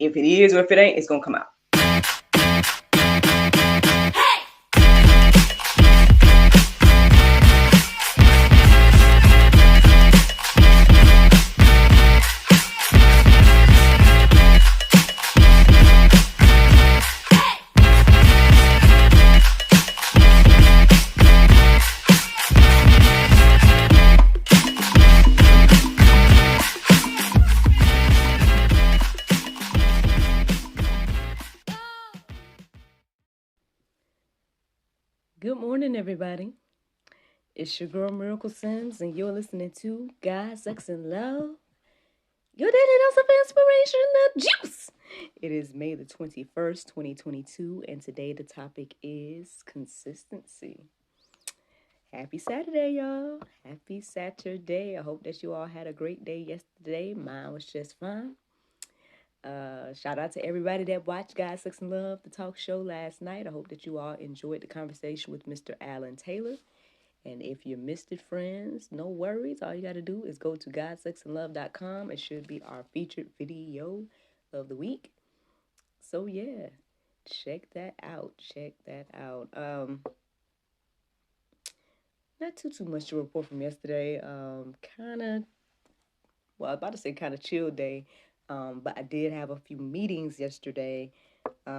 If it is or if it ain't, it's gonna come out. Good morning, everybody. It's your girl Miracle Sims, and you're listening to God, Sex, and Love. Your daily dose of inspiration, the juice. It is May the 21st, 2022, and today the topic is consistency. Happy Saturday, y'all. Happy Saturday. I hope that you all had a great day yesterday. Mine was just fine. Shout out to everybody that watched God, Sex, and Love, the talk show last night. I hope that you all enjoyed the conversation with Mr. Alan Taylor. And if you missed it, friends, no worries. All you got to do is go to godsexandlove.com. It should be our featured video of the week. So, yeah, check that out. Not too much to report from yesterday. I was about to say kind of chill day. But I did have a few meetings yesterday. They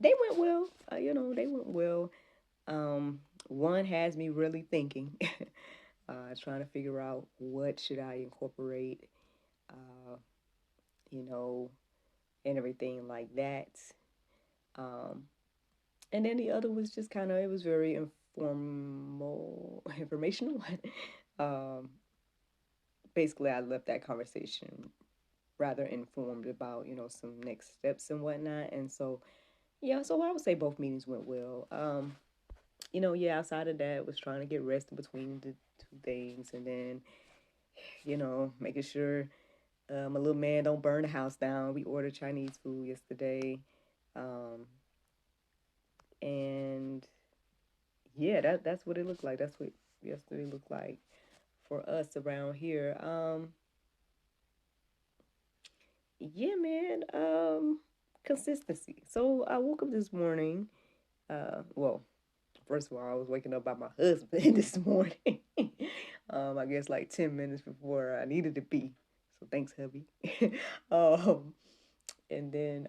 went well. They went well. One has me really thinking, trying to figure out what should I incorporate, and everything like that. And then the other was just it was very informational. Basically, I left that conversation rather informed about, some next steps and whatnot. And so, yeah, so I would say both meetings went well. Outside of that, was trying to get rest in between the two things, and then, making sure my little man don't burn the house down. We ordered Chinese food yesterday, and yeah, that's what it looked like. That's what yesterday looked like for us around here. Yeah, man. Consistency. So I woke up this morning. Well, first of all, I was waking up by my husband this morning. I guess like 10 minutes before I needed to be. So thanks, hubby. And then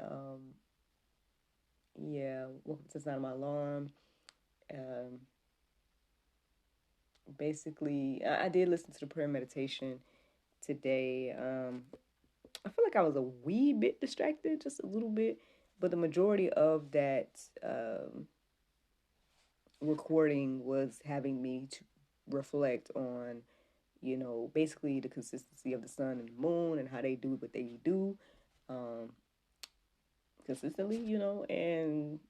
woke up to the sound of my alarm. Basically, I did listen to the prayer meditation today. I feel like I was a wee bit distracted, just a little bit, but the majority of that recording was having me to reflect on, basically the consistency of the sun and the moon and how they do what they do consistently, and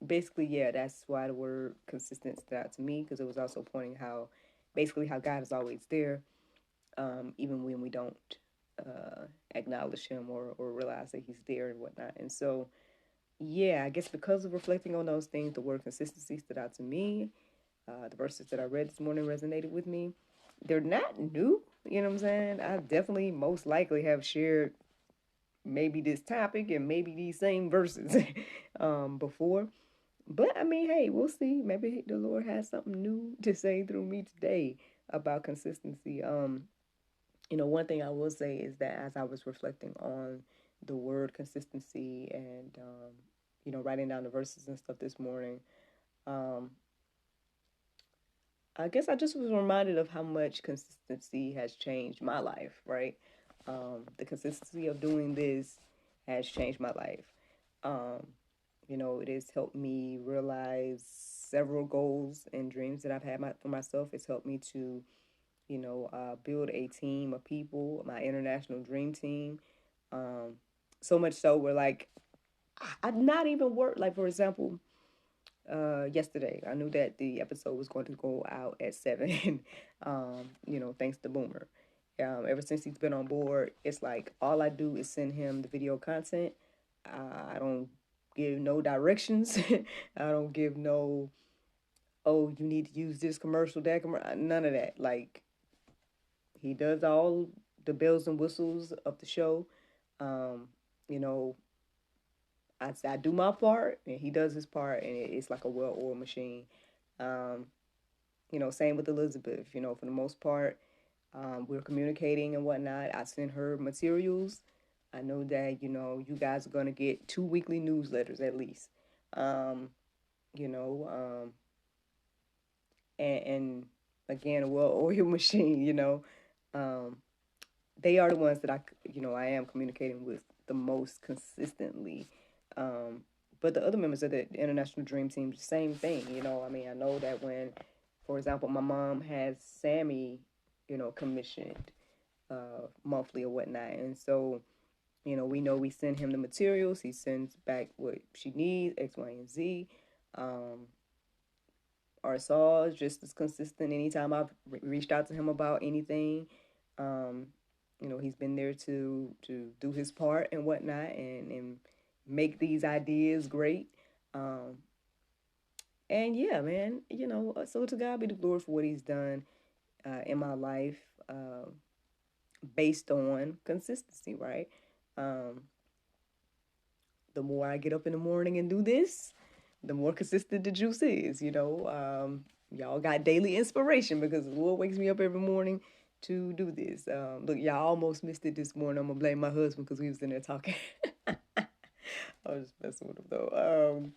basically, yeah, that's why the word consistent stood out to me, because it was also pointing how God is always there, even when we don't acknowledge him or realize that he's there and whatnot. And so, yeah, I guess because of reflecting on those things, the word consistency stood out to me. The verses that I read this morning resonated with me. They're not new, you know what I'm saying? I definitely most likely have shared maybe this topic and maybe these same verses before. But I mean, hey, we'll see. Maybe the Lord has something new to say through me today about consistency. One thing I will say is that as I was reflecting on the word consistency and, writing down the verses and stuff this morning, I guess I just was reminded of how much consistency has changed my life, right? The consistency of doing this has changed my life. It has helped me realize several goals and dreams that I've had for myself. It's helped me to build a team of people, my international dream team. So much so where I've not even worked, like for example, yesterday I knew that the episode was going to go out at 7, thanks to Boomer. Ever since he's been on board, it's like all I do is send him the video content. I don't give no directions. I don't give no, oh, you need to use this commercial, that commercial, none of that. Like, he does all the bells and whistles of the show. You know, I do my part and he does his part, and it's like a well-oiled machine. Um, same with Elizabeth. For the most part, we're communicating and whatnot. I send her materials. I know that you guys are gonna get 2 weekly newsletters at least. Um, you know, and again, a well-oiled machine. Um, they are the ones that I am communicating with the most consistently. Um, but the other members of the International Dream Team, same thing. I know that when, for example, my mom has Sammy, commissioned monthly or whatnot, and so we know we send him the materials. He sends back what she needs, X, Y, and Z. Um, our saw is just as consistent. Anytime I've reached out to him about anything, um, he's been there to do his part and whatnot, and make these ideas great. Um, and yeah, man, so to God be the glory for what He's done in my life, based on consistency, right? Um, the more I get up in the morning and do this, the more consistent the juice is. Y'all got daily inspiration because the Lord wakes me up every morning to do this. Look, y'all almost missed it this morning. I'm gonna blame my husband because we was in there talking. I was just messing with him though.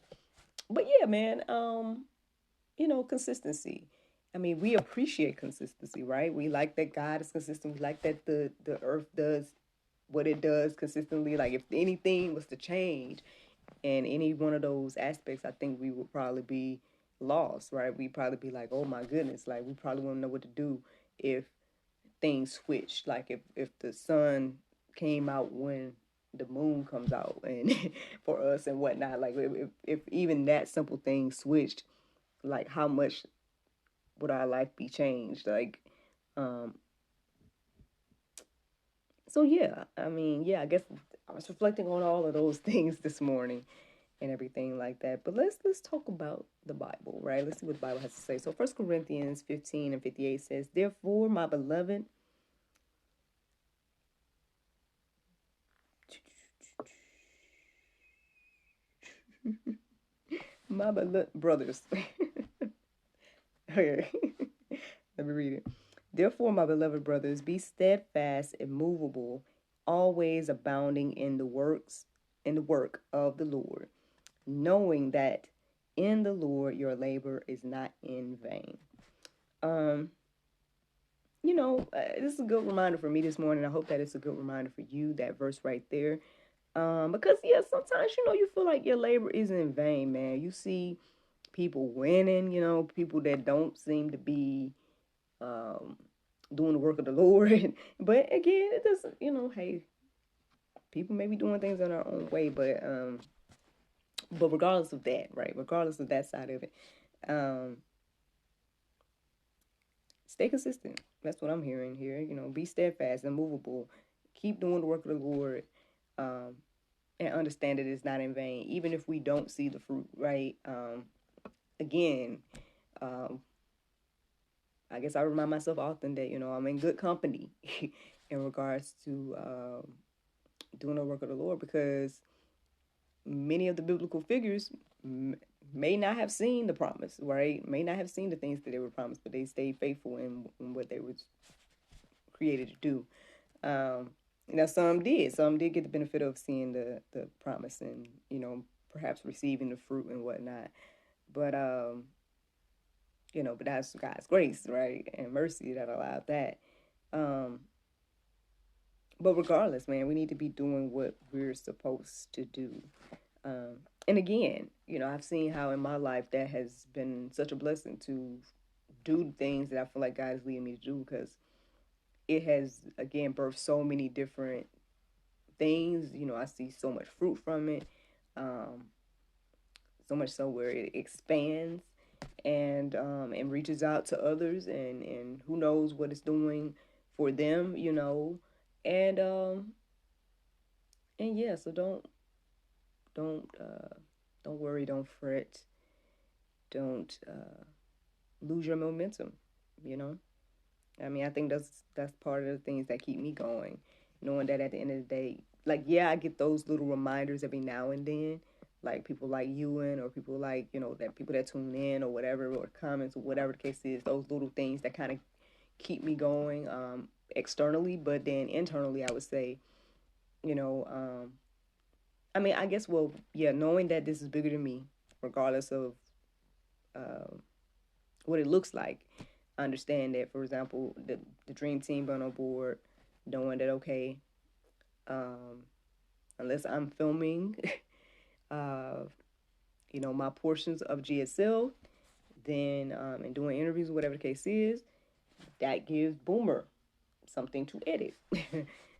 But yeah, man. Consistency. I mean, we appreciate consistency, right? We like that God is consistent. We like that the earth does what it does consistently. Like if anything was to change in any one of those aspects, I think we would probably be lost, right? We'd probably be like, oh my goodness, like we probably wouldn't know what to do if things switched. Like if the sun came out when the moon comes out and for us and whatnot. Like if even that simple thing switched, like how much would our life be changed? Like, um, so yeah, I mean, yeah, I guess I was reflecting on all of those things this morning and everything like that. But let's talk about the Bible, right? Let's see what the Bible has to say. So 1 Corinthians 15:58 says, therefore, my beloved, my beloved brothers. Okay. Let me read it. Therefore, my beloved brothers, be steadfast, immovable, always abounding in the work of the Lord, knowing that in the Lord your labor is not in vain. Um, this is a good reminder for me this morning. I hope that it's a good reminder for you, that verse right there. Because yeah, sometimes you feel like your labor is in vain, man. You see people winning, people that don't seem to be um doing the work of the Lord. But again, it doesn't, hey, people may be doing things in their own way, but regardless of that, right? Regardless of that side of it, um, stay consistent. That's what I'm hearing here. Be steadfast, immovable, keep doing the work of the Lord, um, and understand that it's not in vain, even if we don't see the fruit, right? Again, um, I guess I remind myself often that I'm in good company in regards to doing the work of the Lord, because many of the biblical figures may not have seen the promise, right? May not have seen the things that they were promised, but they stayed faithful in what they were created to do. Some did. Some did get the benefit of seeing the promise and perhaps receiving the fruit and whatnot. But but that's God's grace, right, and mercy that allowed that. Um, but regardless, man, we need to be doing what we're supposed to do. Um, and again, I've seen how in my life that has been such a blessing to do things that I feel like God is leading me to do, because it has again birthed so many different things. I see so much fruit from it, um, so much so where it expands and reaches out to others, and who knows what it's doing for them, and and yeah. So don't don't worry, don't fret, don't lose your momentum. You know, I mean, I think that's part of the things that keep me going, knowing that at the end of the day, like, yeah, I get those little reminders every now and then, like people like Ewan or people like, that people that tune in or whatever, or comments or whatever the case is, those little things that kind of keep me going externally. But then internally, I would say, you know, I mean, I guess, well, yeah, knowing that this is bigger than me, regardless of uh, what it looks like. I understand that, for example, the dream team been on board, knowing that, okay, um, unless I'm filming, uh, my portions of GSL, then and doing interviews, whatever the case is, that gives Boomer something to edit.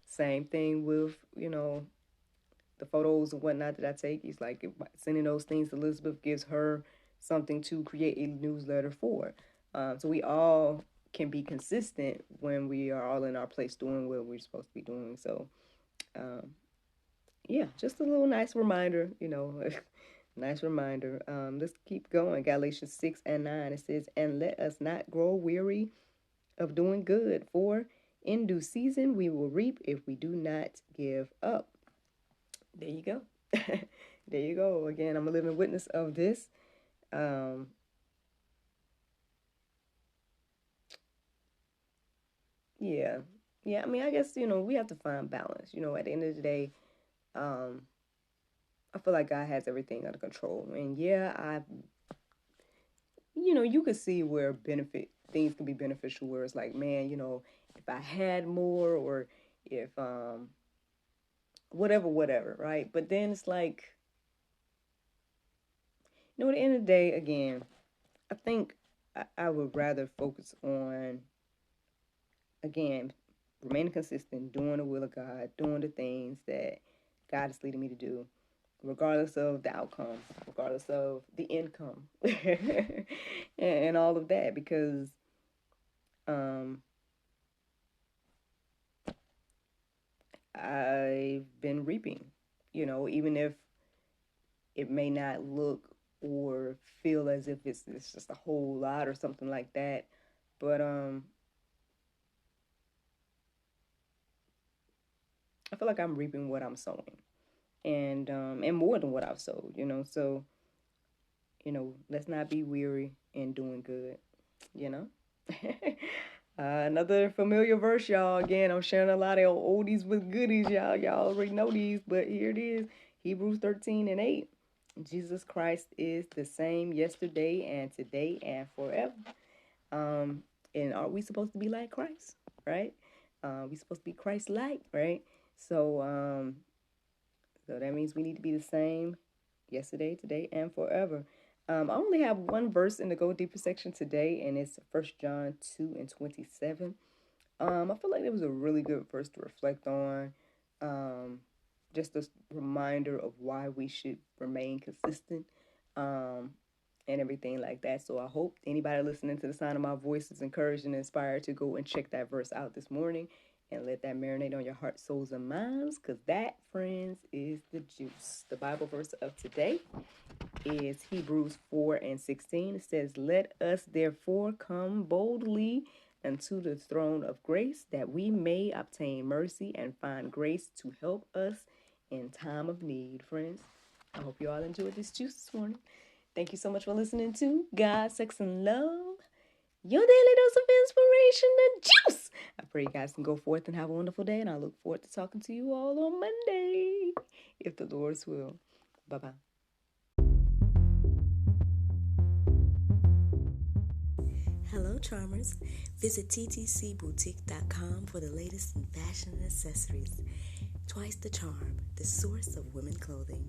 Same thing with the photos and whatnot that I take. He's like sending those things to Elizabeth gives her something to create a newsletter for. So we all can be consistent when we are all in our place doing what we're supposed to be doing. So yeah, just a little nice reminder, nice reminder. Let's keep going. Galatians 6:9, it says, "And let us not grow weary of doing good, for in due season we will reap if we do not give up." There you go. There you go. Again, I'm a living witness of this. Yeah. Yeah, I mean, I guess, we have to find balance. At the end of the day, I feel like God has everything under control. And yeah, you could see where things can be beneficial, where it's like, man, if I had more, or if whatever, right? But then it's like, at the end of the day, again, I think I would rather focus on, again, remaining consistent, doing the will of God, doing the things that God is leading me to do, regardless of the outcome, regardless of the income, and all of that, because I've been reaping, even if it may not look or feel as if it's just a whole lot or something like that. But I feel like I'm reaping what I'm sowing, and more than what I've sowed, So, let's not be weary in doing good, you know. Another familiar verse, y'all. Again, I'm sharing a lot of oldies with goodies, y'all. Y'all already know these, but here it is. Hebrews 13:8. Jesus Christ is the same yesterday and today and forever. And are we supposed to be like Christ, right? We supposed to be Christ-like, right? So that means we need to be the same yesterday, today, and forever. I only have one verse in the Go Deeper section today, and it's 1 John 2:27. I feel like it was a really good verse to reflect on. Just a reminder of why we should remain consistent and everything like that. So I hope anybody listening to the sound of my voice is encouraged and inspired to go and check that verse out this morning and let that marinate on your heart, souls, and minds, because that, friends, is the juice. The Bible verse of today is Hebrews 4:16. It says, "Let us therefore come boldly unto the throne of grace, that we may obtain mercy and find grace to help us in time of need." Friends, I hope you all enjoyed this juice this morning. Thank you so much for listening to God, Sex, and Love, your daily dose of inspiration and juice. I pray you guys can go forth and have a wonderful day, and I look forward to talking to you all on Monday, if the Lord's will. Bye-bye. Hello, charmers. Visit ttcboutique.com for the latest in fashion and accessories. Twice the Charm, the source of women clothing.